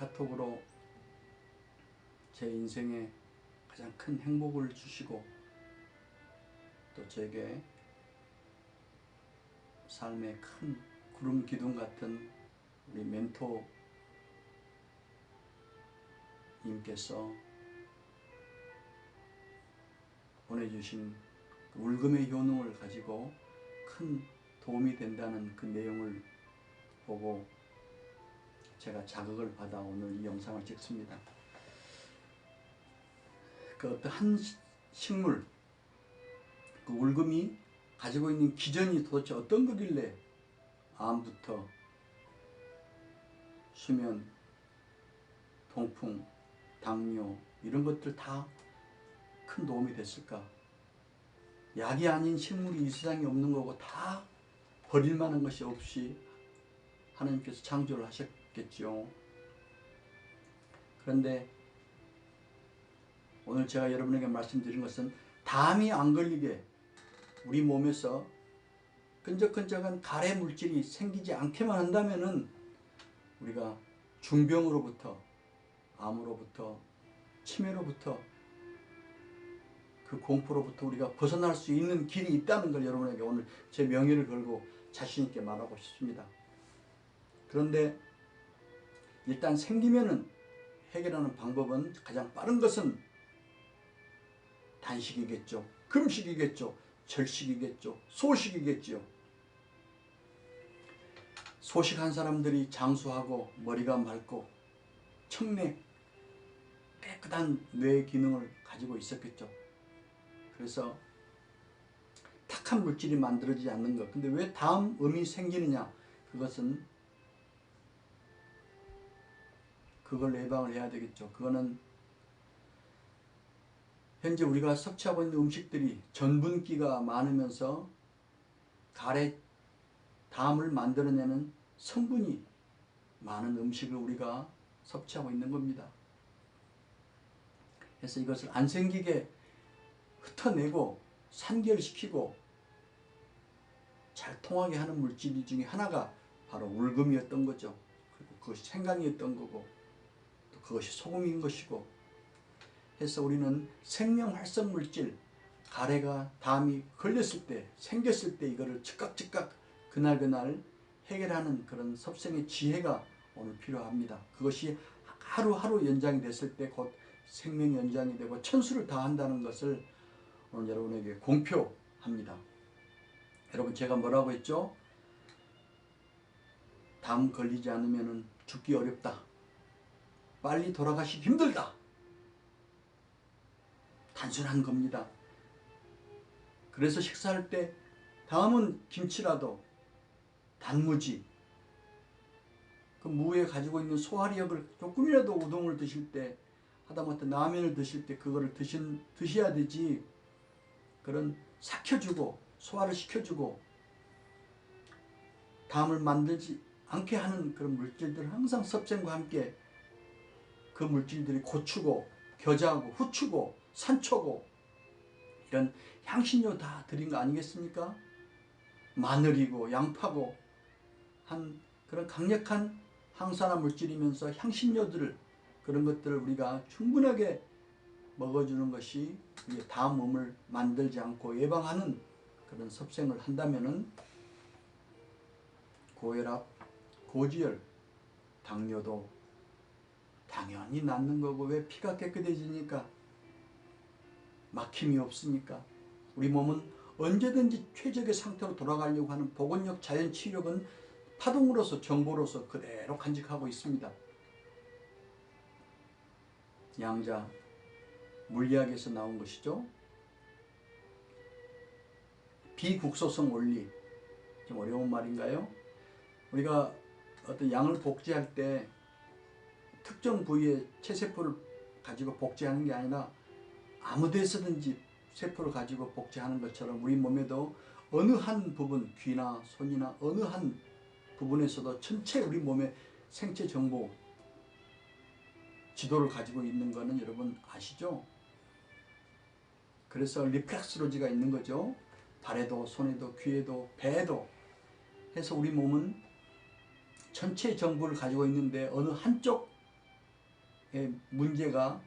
카톡으로 제 인생에 가장 큰 행복을 주시고 또 저에게 삶의 큰 구름 기둥 같은 우리 멘토님께서 보내주신 그 울금의 효능을 가지고 큰 도움이 된다는 그 내용을 보고 제가 자극을 받아 오늘 이 영상을 찍습니다. 그 어떤 한 식물, 그 울금이 가지고 있는 기전이 도대체 어떤 거길래 암부터 수면, 통풍, 당뇨 이런 것들 다 큰 도움이 됐을까? 약이 아닌 식물이 이 세상에 없는 거고 다 버릴 만한 것이 없이 하나님께서 창조를 하셨겠죠. 그런데 오늘 제가 여러분에게 말씀드린 것은 담이 안 걸리게 우리 몸에서 끈적끈적한 가래 물질이 생기지 않게만 한다면은 우리가 중병으로부터, 암으로부터, 치매로부터, 그 공포로부터 우리가 벗어날 수 있는 길이 있다는 걸 여러분에게 오늘 제 명예를 걸고 자신 있게 말하고 싶습니다. 그런데 일단 생기면은 해결하는 방법은 가장 빠른 것은 단식이겠죠. 금식이겠죠. 절식이겠죠. 소식이겠죠. 소식한 사람들이 장수하고 머리가 맑고 청내 깨끗한 뇌 기능을 가지고 있었겠죠. 그래서 탁한 물질이 만들어지지 않는 것. 근데 왜 담음이 생기느냐? 그것은 그걸 예방을 해야 되겠죠. 그거는 현재 우리가 섭취하고 있는 음식들이 전분기가 많으면서 가래 담을 만들어내는 성분이 많은 음식을 우리가 섭취하고 있는 겁니다. 그래서 이것을 안 생기게 흩어내고 산결시키고 잘 통하게 하는 물질 중에 하나가 바로 울금이었던 거죠. 그리고 그것이 생강이었던 거고 또 그것이 소금인 것이고 해서 우리는 생명 활성 물질, 가래가 담이 걸렸을 때, 생겼을 때 이거를 즉각 그날 해결하는 그런 섭생의 지혜가 오늘 필요합니다. 그것이 하루하루 연장이 됐을 때 곧 생명 연장이 되고 천수를 다한다는 것을 오늘 여러분에게 공표합니다. 여러분 제가 뭐라고 했죠? 담 걸리지 않으면 죽기 어렵다. 빨리 돌아가시기 힘들다. 단순한 겁니다. 그래서 식사할 때 다음은 김치라도 단무지, 그 무에 가지고 있는 소화력을 조금이라도 우동을 드실 때 하다못해 라면을 드실 때 그거를 드셔야 되지. 그런 삭혀주고 소화를 시켜주고 담을 만들지 않게 하는 그런 물질들은 항상 섭생과 함께 그 물질들이 고추고 겨자하고 후추고 산초고 이런 향신료 다 들인 거 아니겠습니까? 마늘이고 양파고 한 그런 강력한 항산화 물질이면서 향신료들을 그런 것들을 우리가 충분하게 먹어주는 것이 우리의 담음을 만들지 않고 예방하는 그런 섭생을 한다면은 고혈압, 고지혈, 당뇨도 당연히 낫는 거고 왜 피가 깨끗해지니까 막힘이 없으니까 우리 몸은 언제든지 최적의 상태로 돌아가려고 하는 복원력 자연치유력은 파동으로서 정보로서 그대로 간직하고 있습니다. 양자 물리학에서 나온 것이죠. 비국소성 원리, 좀 어려운 말인가요? 우리가 어떤 양을 복제할 때 특정 부위의 체세포를 가지고 복제하는 게 아니라 아무 데서든지 세포를 가지고 복제하는 것처럼 우리 몸에도 어느 한 부분, 귀나 손이나 어느 한 부분에서도 전체 우리 몸의 생체 정보 지도를 가지고 있는 거는 여러분 아시죠? 그래서 리플렉스로지가 있는 거죠. 발에도 손에도 귀에도 배에도 해서 우리 몸은 전체 정보를 가지고 있는데 어느 한쪽 문제가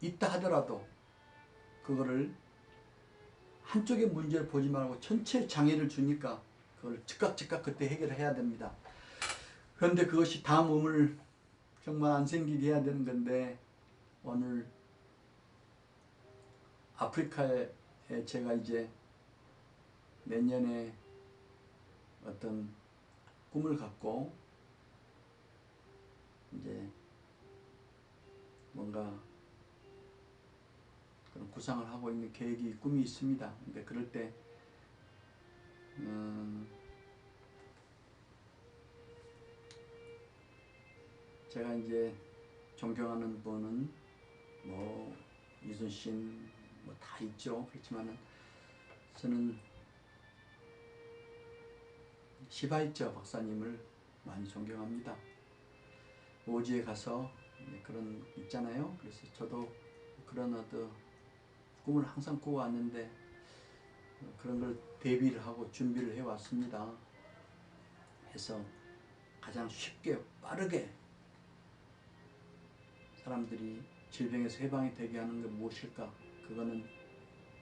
있다 하더라도 그거를 한쪽의 문제를 보지 말고 전체 장애를 주니까 그걸 즉각 그때 해결을 해야 됩니다. 그런데 그것이 다음 음을 정말 안 생기게 해야 되는 건데, 오늘 아프리카에 제가 이제 내년에 어떤 꿈을 갖고 이제 뭔가 그런 구상을 하고 있는 계획이, 꿈이 있습니다. 근데 그럴 때 제가 이제 존경하는 분은 뭐 이순신 뭐 다 있죠. 그렇지만은 저는 시바이처 박사님을 많이 존경합니다. 오지에 가서 그런 있잖아요. 그래서 저도 그런 어떤 꿈을 항상 꾸어왔는데 그런 걸 대비를 하고 준비를 해왔습니다. 해서 가장 쉽게 빠르게 사람들이 질병에서 해방이 되게 하는 게 무엇일까? 그거는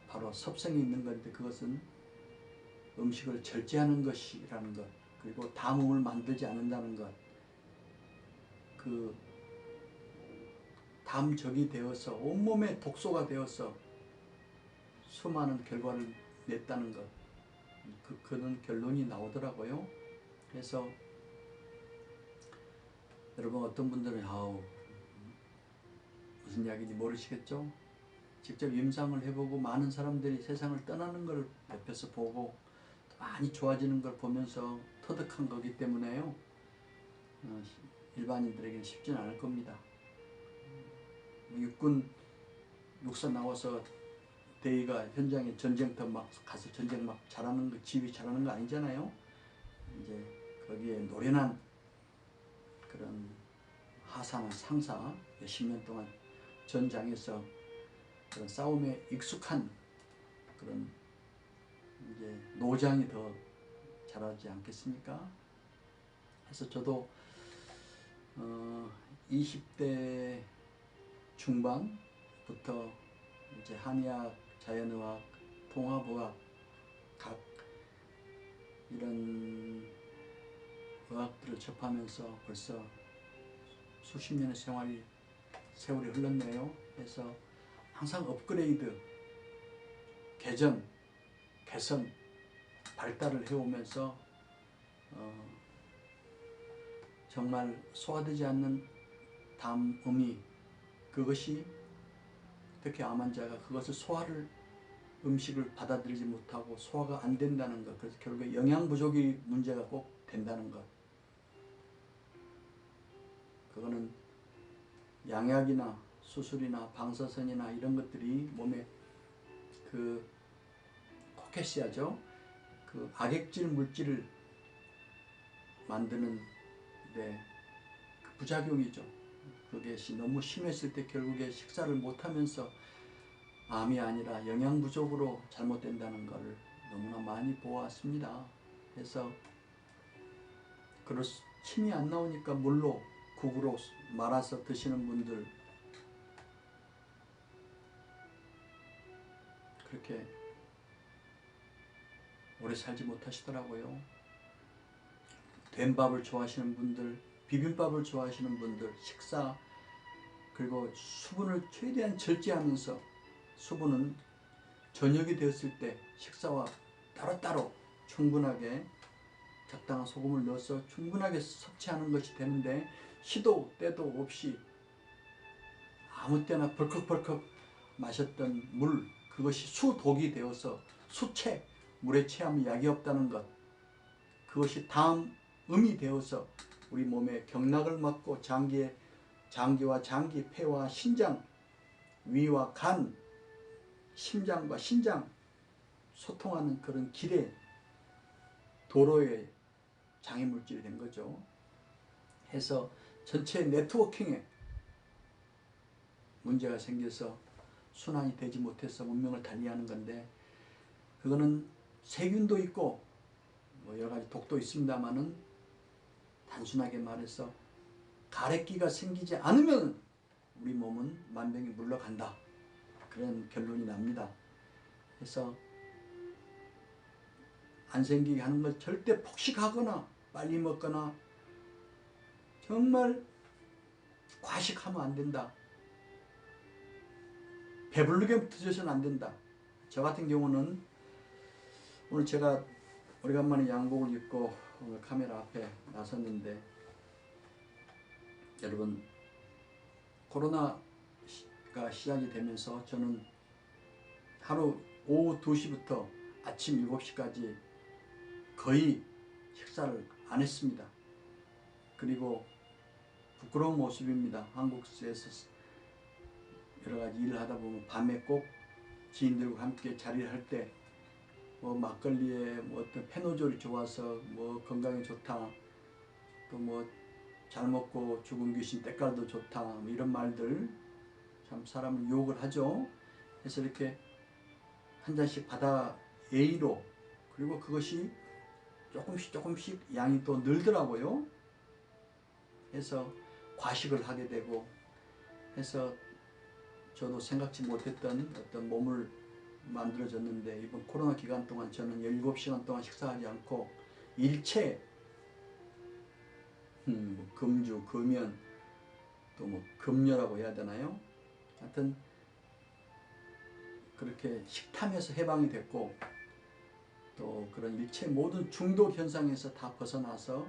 바로 섭성이 있는 건데, 그것은 음식을 절제하는 것이라는 것, 그리고 담음을 만들지 않는다는 것, 그 담적이 되어서 온몸에 독소가 되어서 수많은 결과를 냈다는 것, 그런 결론이 나오더라고요. 그래서 여러분, 어떤 분들은 무슨 이야기인지 모르시겠죠? 직접 임상을 해보고 많은 사람들이 세상을 떠나는 걸 옆에서 보고 많이 좋아지는 걸 보면서 터득한 거기 때문에요. 일반인들에게는 쉽지는 않을 겁니다. 육사 나와서 대위가 현장에 전쟁터 막 가서 전쟁 막 잘하는 거, 지휘 잘하는 거 아니잖아요. 이제 거기에 노련한 그런 하사나 상사 몇십 년 동안 전장에서 그런 싸움에 익숙한 그런 이제 노장이 더 잘하지 않겠습니까? 그래서 저도 20대 중반부터 이제 한의학, 자연의학, 통합의학 각 이런 의학들을 접하면서 벌써 수십 년의 세월이 흘렀네요. 그래서 항상 업그레이드, 개선, 발달을 해오면서 정말 소화되지 않는 담음이, 그것이 특히 암 환자가 그것을 음식을 받아들이지 못하고 소화가 안 된다는 것, 그래서 결국에 영양 부족이 문제가 꼭 된다는 것, 그거는 양약이나 수술이나 방사선이나 이런 것들이 몸에 그 코케시아죠, 그 악액질 물질을 만드는 그 부작용이죠. 그것이 너무 심했을 때 결국에 식사를 못하면서 암이 아니라 영양 부족으로 잘못된다는 것을 너무나 많이 보았습니다. 그래서 침이 안 나오니까 물로, 국으로 말아서 드시는 분들, 그렇게 오래 살지 못하시더라고요. 된 밥을 좋아하시는 분들, 비빔밥을 좋아하시는 분들, 식사 그리고 수분을 최대한 절제하면서, 수분은 저녁이 되었을 때 식사와 따로따로 충분하게 적당한 소금을 넣어서 충분하게 섭취하는 것이 되는데, 시도 때도 없이 아무 때나 벌컥벌컥 마셨던 물, 그것이 수독이 되어서 물에 취하면 약이 없다는 것, 그것이 담음이 되어서 우리 몸에 경락을 막고 장기와 장기, 폐와 신장, 위와 간, 심장과 신장 소통하는 그런 길에, 도로에 장애물질이 된 거죠. 해서 전체 네트워킹에 문제가 생겨서 순환이 되지 못해서 운명을 달리하는 건데, 그거는 세균도 있고 뭐 여러 가지 독도 있습니다만은 단순하게 말해서 가래끼가 생기지 않으면 우리 몸은 만병이 물러간다. 그런 결론이 납니다. 그래서 안 생기게 하는 걸 절대 폭식하거나 빨리 먹거나 정말 과식하면 안 된다. 배부르게 드셔서는 안 된다. 저 같은 경우는 오늘 제가 오래간만에 양복을 입고 오늘 카메라 앞에 나섰는데, 여러분, 코로나가 시작이 되면서 저는 하루 오후 2시부터 아침 7시까지 거의 식사를 안 했습니다. 그리고 부끄러운 모습입니다. 한국에서 여러 가지 일을 하다 보면 밤에 꼭 지인들과 함께 자리를 할 때 뭐 막걸리에 뭐 어떤 페노졸이 좋아서 뭐 건강에 좋다, 또 뭐 잘 먹고 죽은 귀신 때깔도 좋다, 뭐 이런 말들 참 사람을 유혹을 하죠. 그래서 이렇게 한 잔씩 받아 예의로, 그리고 그것이 조금씩 양이 또 늘더라고요. 해서 과식을 하게 되고 해서 저도 생각지 못했던 어떤 몸을 만들어졌는데, 이번 코로나 기간 동안 저는 17시간 동안 식사하지 않고 일체 뭐 금주, 금연, 또 뭐 금녀라고 해야 되나요? 하여튼 그렇게 식탐에서 해방이 됐고, 또 그런 일체 모든 중독 현상에서 다 벗어나서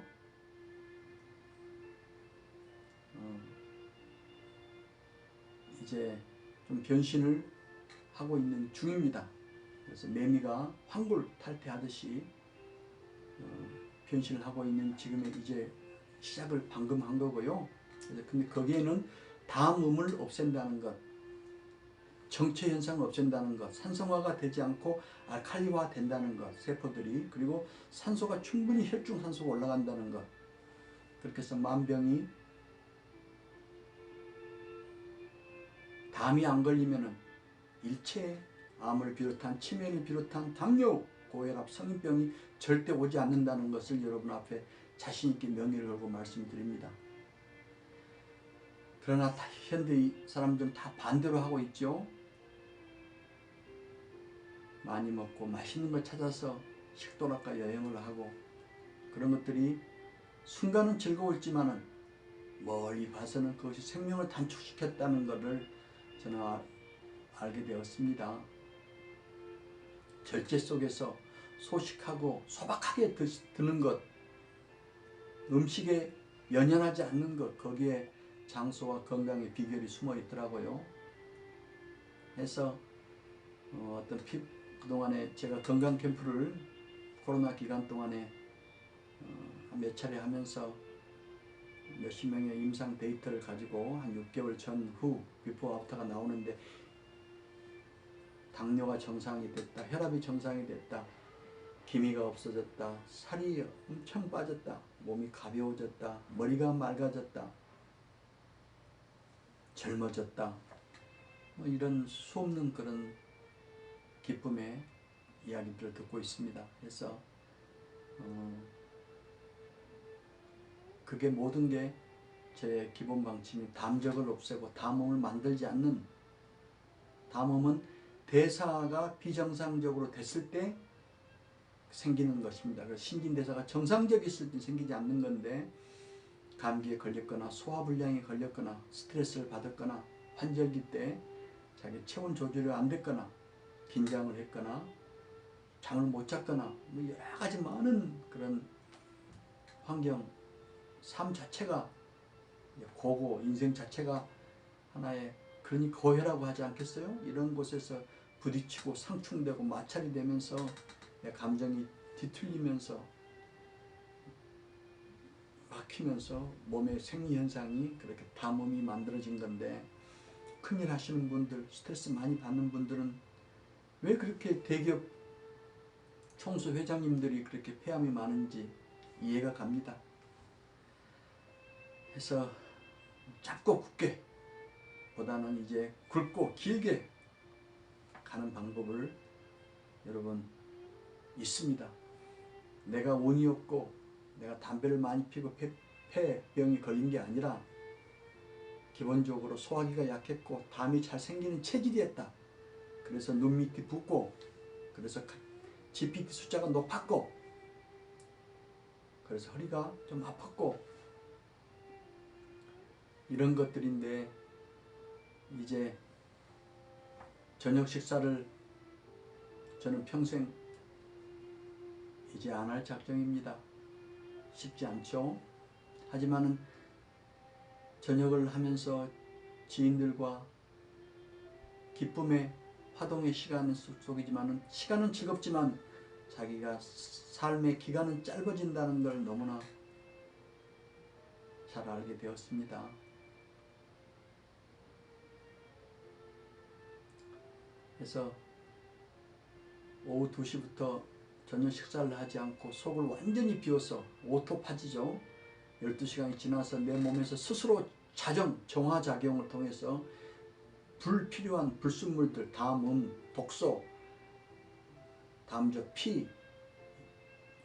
이제 좀 변신을 하고 있는 중입니다. 그래서 매미가 황굴 탈퇴하듯이 변신을 하고 있는 지금의 이제 시작을 방금 한 거고요. 그래서 근데 거기에는 담음을 없앤다는 것, 정체 현상을 없앤다는 것, 산성화가 되지 않고 알칼리화 된다는 것, 세포들이, 그리고 산소가 충분히 혈중 산소가 올라간다는 것, 그렇게 해서 만병이, 담이 안 걸리면은 일체 암을 비롯한 치매를 비롯한 당뇨, 고혈압, 성인병이 절대 오지 않는다는 것을 여러분 앞에 자신 있게 명예를 걸고 말씀드립니다. 그러나 현대 사람들은 다 반대로 하고 있죠. 많이 먹고 맛있는 걸 찾아서 식도락과 여행을 하고, 그런 것들이 순간은 즐거울지만은 멀리 봐서는 그것이 생명을 단축시켰다는 것을 저는 알게 되었습니다. 절제 속에서 소식하고 소박하게 드는 것, 음식에 연연하지 않는 것, 거기에 장소와 건강의 비결이 숨어 있더라고요. 해서 그동안에 제가 건강 캠프를 코로나 기간 동안에 몇 차례 하면서 몇십 명의 임상 데이터를 가지고 한 6개월 전후 비포 애프터가 나오는데, 당뇨가 정상이 됐다, 혈압이 정상이 됐다, 기미가 없어졌다, 살이 엄청 빠졌다, 몸이 가벼워졌다, 머리가 맑아졌다, 젊어졌다, 뭐 이런 수없는 그런 기쁨의 이야기들을 듣고 있습니다. 그래서 그게 모든 게 제 기본 방침이 담적을 없애고 담음을 만들지 않는, 담음은 대사가 비정상적으로 됐을 때 생기는 것입니다. 신진대사가 정상적이었을 때 생기지 않는 건데, 감기에 걸렸거나 소화불량에 걸렸거나 스트레스를 받았거나 환절기 때 자기 체온 조절이 안 됐거나 긴장을 했거나 잠을 못 잤거나 뭐 여러 가지 많은 그런 환경, 삶 자체가 고고, 인생 자체가 하나의, 그러니 고해라고 하지 않겠어요? 이런 곳에서 부딪히고 상충되고 마찰이 되면서 내 감정이 뒤틀리면서 막히면서 몸의 생리현상이 그렇게 담음이 만들어진 건데, 큰일 하시는 분들, 스트레스 많이 받는 분들은 왜 그렇게 대기업 총수 회장님들이 그렇게 폐암이 많은지 이해가 갑니다. 해서 짧고 굵게 보다는 이제 굵고 길게 가는 방법을 여러분 있습니다. 내가 운이 없고 내가 담배를 많이 피고 폐병이 걸린 게 아니라 기본적으로 소화기가 약했고 담이 잘 생기는 체질이었다. 그래서 눈 밑이 붓고 그래서 GPT 숫자가 높았고 그래서 허리가 좀 아팠고 이런 것들인데 이제 저녁 식사를 저는 평생 이제 안 할 작정입니다. 쉽지 않죠. 하지만은 저녁을 하면서 지인들과 기쁨의 화동의 시간 속이지만은 시간은 즐겁지만 자기가 삶의 기간은 짧아진다는 걸 너무나 잘 알게 되었습니다. 그래서 오후 2시부터 저녁 식사를 하지 않고 속을 완전히 비워서 오토파지죠. 12시간이 지나서 내 몸에서 스스로 정화작용을 통해서 불필요한 불순물들, 담음, 독소, 담저, 피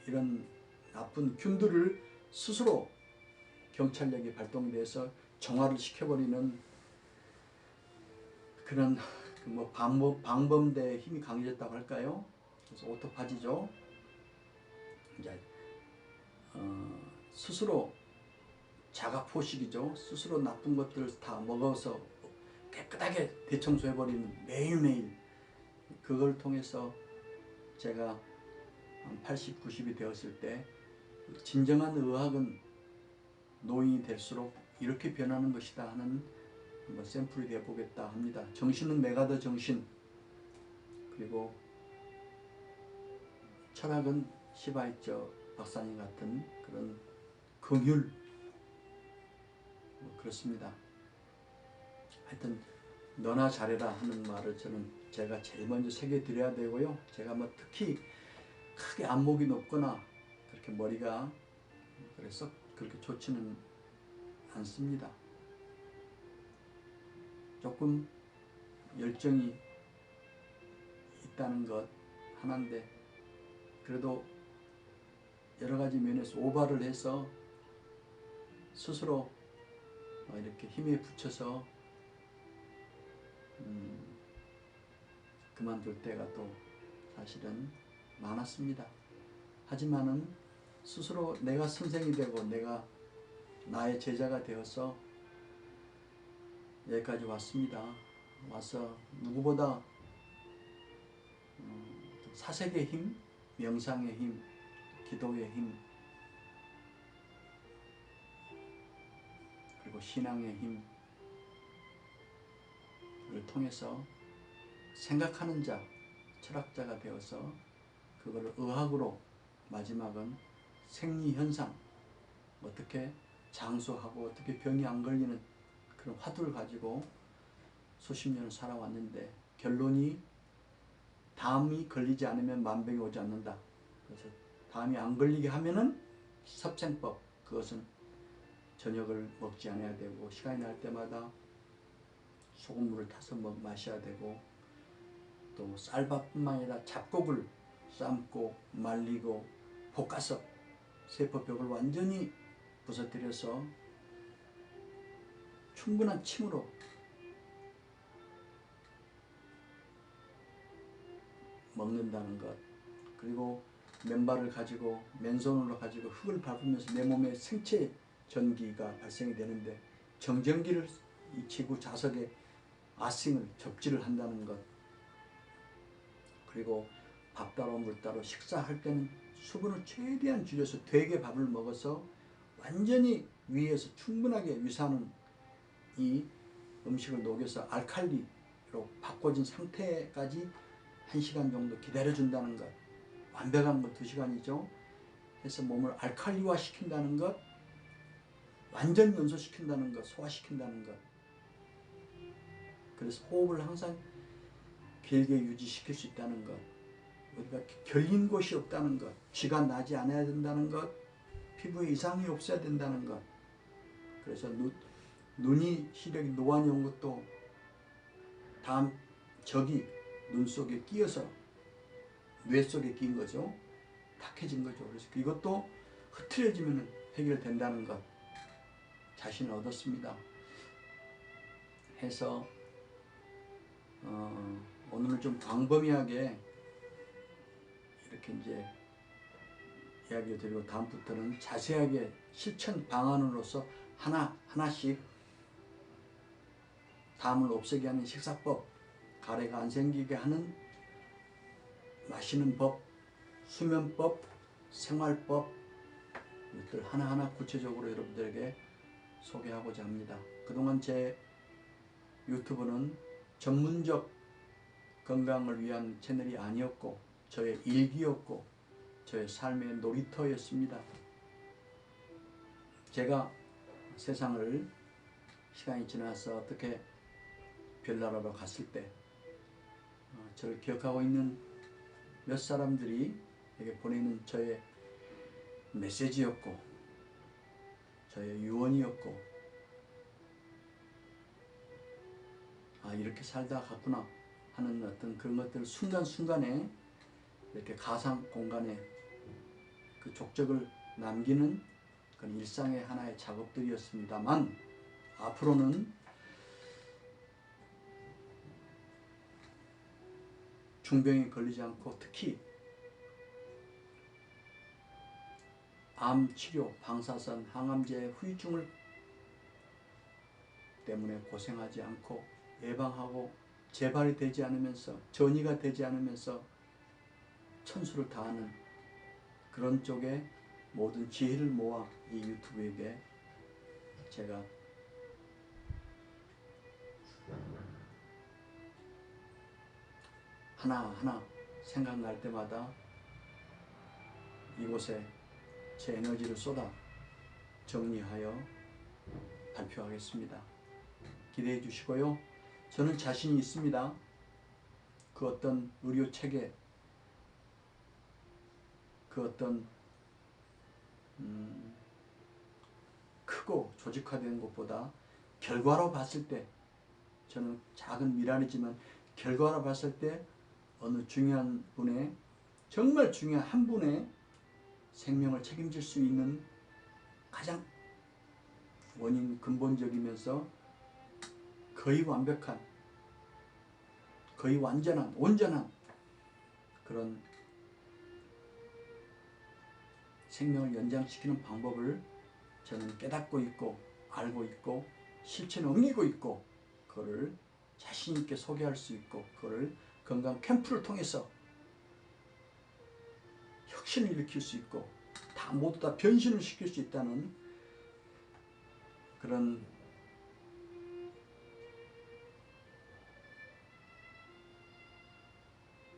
이런 나쁜 균들을 스스로 경찰력이 발동돼서 정화를 시켜버리는 그런 방범대의 힘이 강해졌다고 할까요? 그래서 오토파지죠. 이제 스스로 자가포식이죠. 스스로 나쁜 것들을 다 먹어서 깨끗하게 대청소해버리는 매일매일 그걸 통해서 제가 한 80, 90이 되었을 때 진정한 의학은 노인이 될수록 이렇게 변하는 것이다 하는 한번 샘플이 되어보겠다 합니다. 정신은 메가더 정신, 그리고 철학은 시바이처 박사님 같은 그런 긍휼, 그렇습니다. 하여튼 너나 잘해라 하는 말을 제가 제일 먼저 새겨드려야 되고요. 제가 특히 크게 안목이 높거나 그렇게 머리가 그래서 그렇게 좋지는 않습니다. 조금 열정이 있다는 것 하나인데 그래도 여러 가지 면에서 오바를 해서 스스로 이렇게 힘에 붙여서 그만둘 때가 또 사실은 많았습니다. 하지만은 스스로 내가 선생이 되고 내가 나의 제자가 되어서 여기까지 왔습니다. 와서 누구보다 사색의 힘, 명상의 힘, 기도의 힘, 그리고 신앙의 힘을 통해서 생각하는 자, 철학자가 되어서 그걸 의학으로 마지막은 생리현상, 어떻게 장수하고 어떻게 병이 안 걸리는 그런 화두를 가지고 수십 년을 살아왔는데 결론이 담이 걸리지 않으면 만병이 오지 않는다. 그래서 담이 안 걸리게 하면은 섭생법, 그것은 저녁을 먹지 않아야 되고 시간이 날 때마다 소금물을 타서 마셔야 되고 또 쌀밥뿐만 아니라 잡곡을 삶고 말리고 볶아서 세포벽을 완전히 부서뜨려서 충분한 침으로 먹는다는 것, 그리고 맨발을 가지고 맨손으로 가지고 흙을 밟으면서 내 몸에 생체 전기가 발생이 되는데 정전기를 이 지구 자석에 아싱을 접지를 한다는 것, 그리고 밥 따로 물 따로 식사할 때는 수분을 최대한 줄여서 되게 밥을 먹어서 완전히 위에서 충분하게 유산은 이 음식을 녹여서 알칼리로 바꿔진 상태까지 1시간 정도 기다려준다는 것, 완벽한 건 2시간이죠. 해서 몸을 알칼리화 시킨다는 것, 완전 연소시킨다는 것, 소화시킨다는 것. 그래서 호흡을 항상 길게 유지시킬 수 있다는 것, 우리가 결린 곳이 없다는 것, 쥐가 나지 않아야 된다는 것, 피부에 이상이 없어야 된다는 것. 그래서 눈이 시력이 노안이 온 것도 다음 적이 눈 속에 끼어서 뇌 속에 끼인 거죠. 탁해진 거죠. 그래서 이것도 흐트러지면 해결된다는 것. 자신을 얻었습니다. 해서 오늘은 좀 광범위하게 이렇게 이제 이야기 드리고 다음부터는 자세하게 실천 방안으로서 하나씩 담을 없애게 하는 식사법, 가래가 안 생기게 하는 마시는 법, 수면법, 생활법, 이것들 하나하나 구체적으로 여러분들에게 소개하고자 합니다. 그동안 제 유튜브는 전문적 건강을 위한 채널이 아니었고 저의 일기였고 저의 삶의 놀이터였습니다. 제가 세상을 시간이 지나서 어떻게 별나라로 갔을 때 저를 기억하고 있는 몇 사람들이 에게 보내는 저의 메시지였고 저의 유언이었고 이렇게 살다 갔구나 하는 어떤 그런 것들 순간순간에 이렇게 가상 공간에 그 족적을 남기는 그런 일상의 하나의 작업들이었습니다만 앞으로는 중병에 걸리지 않고 특히 암치료, 방사선, 항암제 후유증을 때문에 고생하지 않고 예방하고 재발이 되지 않으면서 전이가 되지 않으면서 천수를 다하는 그런 쪽에 모든 지혜를 모아 이 유튜브에게 제가 하나하나 생각날 때마다 이곳에 제 에너지를 쏟아 정리하여 발표하겠습니다. 기대해 주시고요. 저는 자신이 있습니다. 그 어떤 의료 체계, 그 어떤 크고 조직화된 것보다 결과로 봤을 때 저는 작은 미랄이지만 결과로 봤을 때 어느 중요한 분의 정말 중요한 한 분의 생명을 책임질 수 있는 가장 원인 근본적이면서 거의 완벽한 거의 완전한 온전한 그런 생명을 연장시키는 방법을 저는 깨닫고 있고 알고 있고 실천에 옮기고 있고 그거를 자신 있게 소개할 수 있고 그거를 건강 캠프를 통해서 혁신을 일으킬 수 있고 모두 다 변신을 시킬 수 있다는 그런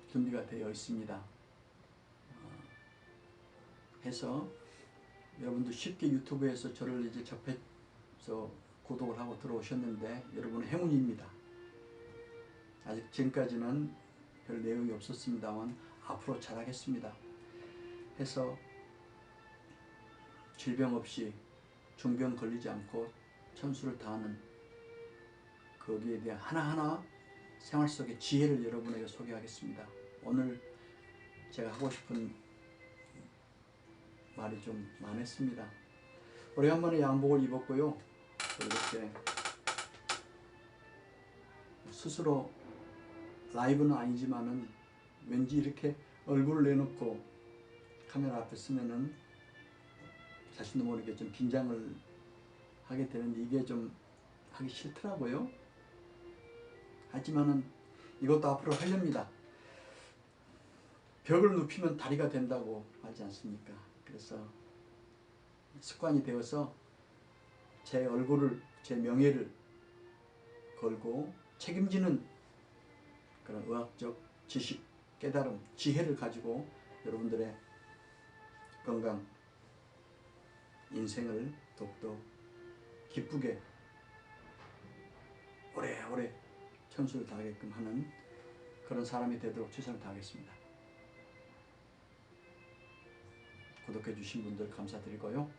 준비가 되어 있습니다. 해서 여러분도 쉽게 유튜브에서 저를 이제 접해서 구독을 하고 들어오셨는데 여러분은 행운입니다. 아직 지금까지는 별 내용이 없었습니다만 앞으로 잘하겠습니다. 해서 질병 없이 중병 걸리지 않고 천수를 다하는 거기에 대한 하나하나 생활 속의 지혜를 여러분에게 소개하겠습니다. 오늘 제가 하고 싶은 말이 좀 많았습니다. 오래간만에 양복을 입었고요. 이렇게 스스로 라이브는 아니지만은 왠지 이렇게 얼굴을 내놓고 카메라 앞에 서면은 자신도 모르게 좀 긴장을 하게 되는데 이게 좀 하기 싫더라고요. 하지만은 이것도 앞으로 하렵니다. 벽을 눕히면 다리가 된다고 하지 않습니까? 그래서 습관이 되어서 제 얼굴을, 제 명예를 걸고 책임지는 그런 의학적 지식, 깨달음, 지혜를 가지고 여러분들의 건강, 인생을 더욱더 기쁘게 오래오래 천수를 다하게끔 하는 그런 사람이 되도록 최선을 다하겠습니다. 구독해 주신 분들 감사드리고요.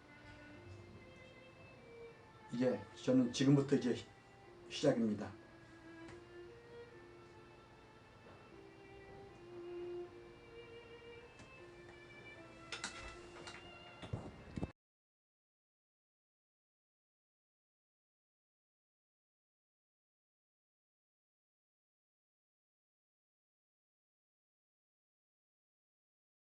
이제 저는 지금부터 이제 시작입니다.